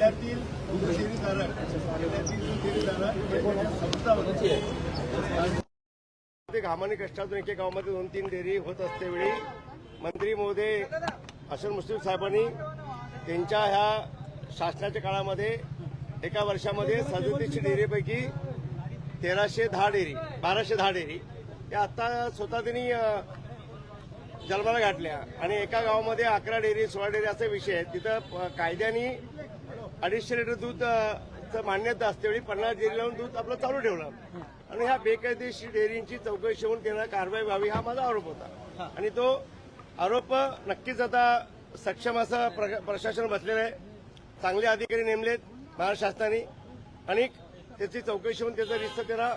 जिल्ह्यातील दूध डेअरीधारक घामाने कष्टातून एके गावामध्ये 2-3 डेअरी होत असते वेळी मंत्री महोदय हसन मुश्रीफ साहेबांनी त्यांच्या ह्या शासनाच्या काळामध्ये एका वर्षामध्ये 37 डेअरीपैकी 1310 डेअरी 1210 डेअरी या आता स्वतः त्यांनी जन्माला घातल्या आणि एका गावामध्ये 11 डेअरी 16 डेअरी असे विषय आहेत. तिथं कायद्याने 250 लिटर दूध मान्यता असते वेळी 50 डेअरी लावून दूध आपलं चालू ठेवलं आणि ह्या बेकायदेशीर डेअरींची चौकशी होऊन त्यांना कारवाई व्हावी हा माझा आरोप होता आणि तो आरोप नक्कीच आता सक्षम असं प्रशासन बसलेलं आहे. चांगले अधिकारी नेमलेत महाराष्ट्र शासनाने आणि त्याची चौकशी होऊन त्याचा रिस्त त्याला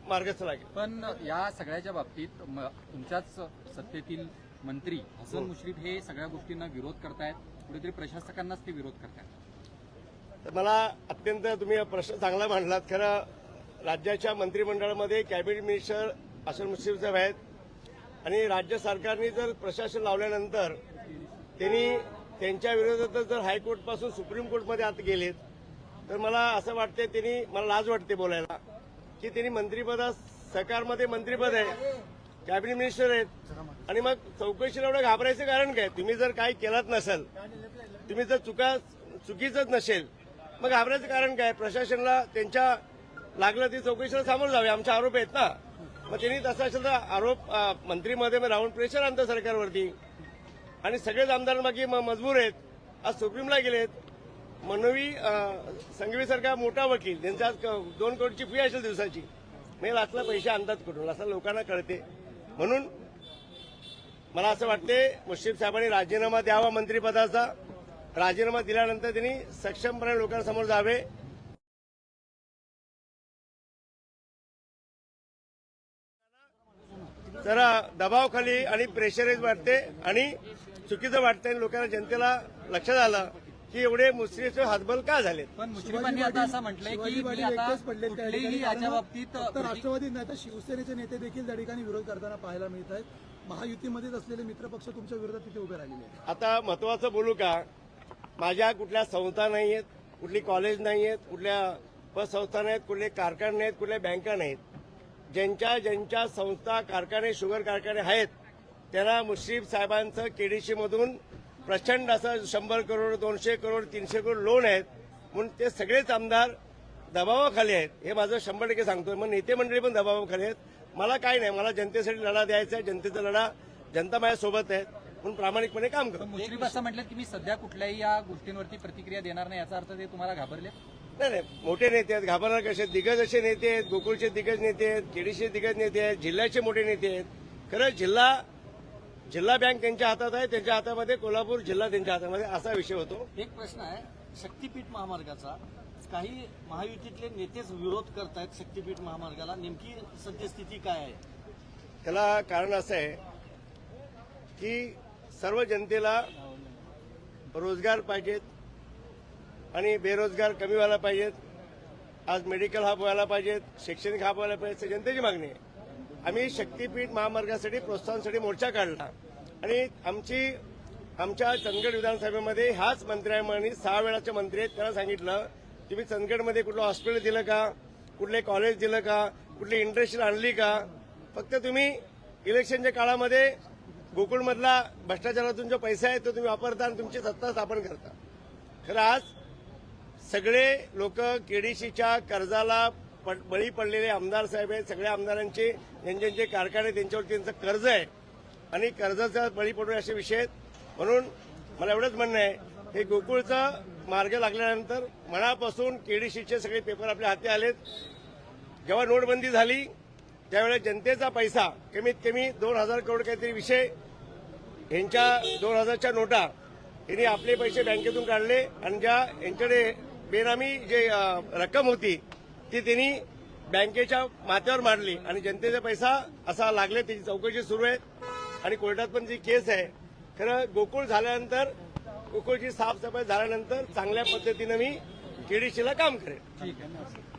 मार्गस्थ लागेल. पण या सगळ्याच्या बाबतीत तुमच्याच सत्तेतील मंत्री हसन मुश्रीफ हे सगळ्या गोष्टींना विरोध करतायत, कुठेतरी प्रशासकांनाच ते विरोध करतायत. तर मला अत्यंत तुम्ही प्रश्न चांगला मांडलात. खरं राज्याच्या मंत्रिमंडळामध्ये कॅबिनेट मिनिस्टर हसन मुश्रीफ साहेब आहेत आणि राज्य सरकारने जर प्रशासन लावल्यानंतर त्यांनी त्यांच्या विरोधात जर हायकोर्टपासून सुप्रीम कोर्टमध्ये आता गेलेत तर मला असं वाटते मला लाज वाटते बोलायला की त्यांनी मंत्रिपदा सरकारमध्ये मंत्रिपद आहे, कॅबिनेट मिनिस्टर आहेत आणि मग चौकशीला एवढं घाबरायचं कारण काय? तुम्ही जर काही केलात नसेल, तुम्ही जर चुकीचंच नसेल मग घाबरायचं कारण काय? प्रशासनाला त्यांच्या लागलं ती चौकशीला सामोरं जावे, आमचे आरोप आहेत ना. मग त्यांनी तसं असेल तर आरोप मंत्रीमध्ये राहून प्रेशर आणतं सरकारवरती आणि सगळेच आमदार बाकी मजबूर आहेत. आज सुप्रीमला गेलेत. मनवी संघवीसारखा मोठा वकील त्यांचा 2 कोटीची फी असेल दिवसाची, मग असला पैसे आणतात कुठून असं लोकांना कळते. म्हणून मला असं वाटते मुश्रीफ साहेबांनी राजीनामा द्यावा मंत्रिपदाचा. राजीनामा दिल्यानंतर त्यांनी सक्षमपणे लोकांसमोर जावे. जरा दबावाखाली आणि प्रेशराईज वाटते आणि चुकीचं वाटतं आणि लोकांना जनतेला लक्षात आलं की एवढे मुश्रीफ हातबल का झाले. पण मुश्रीफांनी आता असं म्हटलंय की कुठलेही याच्या बाबतीत राष्ट्रवादी नाही तर शिवसेनेचे नेते देखील त्या ठिकाणी विरोध करताना पाहायला मिळत आहेत. महायुतीमध्येच असलेले मित्रपक्ष तुमच्या विरोधात तिथे उभे राहिलेले आहेत. आता महत्वाचं बोलू का? माझ्या कुठल्या संस्था नाही आहेत, कुठली कॉलेज नाही आहेत, कुठल्या पतसंस्था नाहीत, कुठले कारखाने नाहीत, कुठल्या बँका नाहीत. ज्यांच्या संस्था कारखाने शुगर कारखाने आहेत त्यांना मुश्रीफ साहेबांचं केडीसी मधून प्रचंड असं 100 करोड 200 करोड 300 करोड लोन आहेत म्हणून ते सगळेच आमदार दबावाखाली आहेत. हे माझं 100% सांगतोय. मग नेते मंडळी पण दबावाखाली आहेत. मला काय नाही, मला जनतेसाठी लढा द्यायचा आहे. जनतेचा लढा जनता माझ्यासोबत आहे म्हणून प्रामाणिकपणे काम करतो. मुश्रीफ असं म्हटलं की मी सध्या कुठल्याही या गोष्टींवरती प्रतिक्रिया देणार नाही, याचा अर्थ ते तुम्हाला घाबरले? नाही, मोठे नेते आहेत, घाबरणार कसे? दिग्गज असे नेते आहेत, गोकुळचे दिग्गज नेते आहेत, केडीचे दिग्गज नेते आहेत, जिल्ह्याचे मोठे नेते आहेत. खरं जिल्हा बँक त्यांच्या हातात आहे, त्यांच्या हातामध्ये कोल्हापूर जिल्हा त्यांच्या हातामध्ये असा विषय होतो. एक प्रश्न आहे शक्तीपीठ महामार्गाचा. काही महायुतीतले नेतेच विरोध करतायत शक्तीपीठ महामार्गाला, नेमकी सद्यस्थिती काय आहे? त्याला कारण असं आहे की सर्व जनतेला रोजगार पाहिजेत आणि बेरोजगार कमी व्हायला पाहिजेत. आज मेडिकल हब व्हायला पाहिजेत, शैक्षणिक हब व्हायला पाहिजे, जनतेची मागणी आहे. आम्ही शक्तीपीठ महामार्गासाठी प्रोत्साहनासाठी मोर्चा काढला आणि आमच्या चंदगड विधानसभेमध्ये ह्याच मंत्र्यांनी 6 वेळाचे मंत्री आहेत त्यांना सांगितलं तुम्ही चंदगडमध्ये कुठलं हॉस्पिटल दिलं का, कुठले कॉलेज दिलं का, कुठली इंडस्ट्री आणली का? फक्त तुम्ही इलेक्शनच्या काळामध्ये गोकुळमधला भ्रष्टाचारातून जो पैसा आहे तो तुम्ही वापरता आणि तुमची सत्ता स्थापन करता. खरं आज सगळे लोक केडीसीच्या कर्जाला बळी पडलेले आमदार साहेब आहेत. सगळ्या आमदारांचे ज्यांचे कारखाने त्यांच्यावर त्यांचं कर्ज आहे आणि कर्जाचा बळी पडू असे विषय आहेत. म्हणून मला एवढंच म्हणणं आहे हे गोकुळचा मार्ग लागल्यानंतर मनापासून केडीसीचे सगळे पेपर आपल्या हाती आलेत. जेव्हा नोटबंदी झाली त्यावेळेस जनतेचा पैसा कमीत कमी 2000 करोड काहीतरी विषय यांच्या 2000च्या नोटा यांनी आपले पैसे बँकेतून काढले आणि ज्या यांच्याकडे बेनामी जे रक्कम होती ती त्यांनी बँकेच्या माथ्यावर मांडली आणि जनतेचा पैसा असा लागले. त्याची चौकशी सुरू आहे आणि कोर्टात पण जी केस आहे. खरं गोकुळ झाल्यानंतर गोकुळची साफसफाई झाल्यानंतर चांगल्या पद्धतीनं मी केडीसीला काम करेन. ठीक आहे.